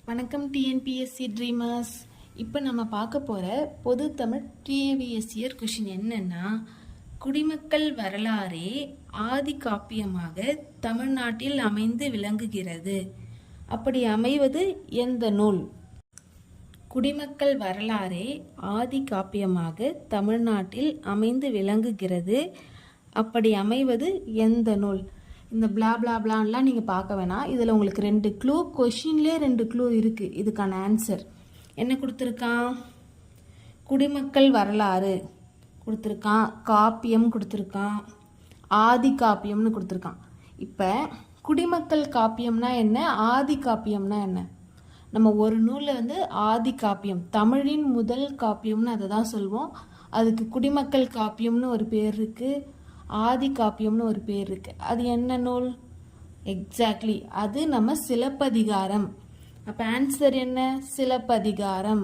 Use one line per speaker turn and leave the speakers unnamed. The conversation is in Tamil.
வணக்கம் டிஎன்பிஎஸ்சி ட்ரீமர்ஸ். இப்போ நம்ம பார்க்க போகிற பொது தமிழ் ப்ரீவியஸ் இயர் கொஷின் என்னன்னா, குடிமக்கள் வரலாறே ஆதி காப்பியமாக தமிழ்நாட்டில் அமைந்து விளங்குகிறது. அப்படி அமைவது எந்த நூல்? குடிமக்கள் வரலாறே ஆதி காப்பியமாக தமிழ்நாட்டில் அமைந்து விளங்குகிறது. அப்படி அமைவது எந்த நூல்? இந்த பிளா பிளா பிளான்லாம் நீங்கள் பார்க்க வேணாம். இதில் உங்களுக்கு 2 க்ளூ, கொஷின்லேயே 2 க்ளூ இருக்குது. இதுக்கான ஆன்சர் என்ன கொடுத்துருக்கான்? குடிமக்கள் வரலாறு கொடுத்துருக்கான், காப்பியம் கொடுத்துருக்கான், ஆதி காப்பியம்னு கொடுத்துருக்கான். இப்போ குடிமக்கள் காப்பியம்னா என்ன, ஆதி காப்பியம்னா என்ன? நம்ம ஒரு நூலில் ஆதி காப்பியம், தமிழின் முதல் காப்பியம்னு அதை தான் சொல்வோம். அதுக்கு குடிமக்கள் காப்பியம்னு ஒரு பேர் இருக்குது, ஆதி காப்பியம்னு ஒரு பேர் இருக்குது. அது என்ன நூல்? எக்ஸாக்ட்லி, அது நம்ம சிலப்பதிகாரம். அப்போ ஆன்சர் என்ன? சிலப்பதிகாரம்.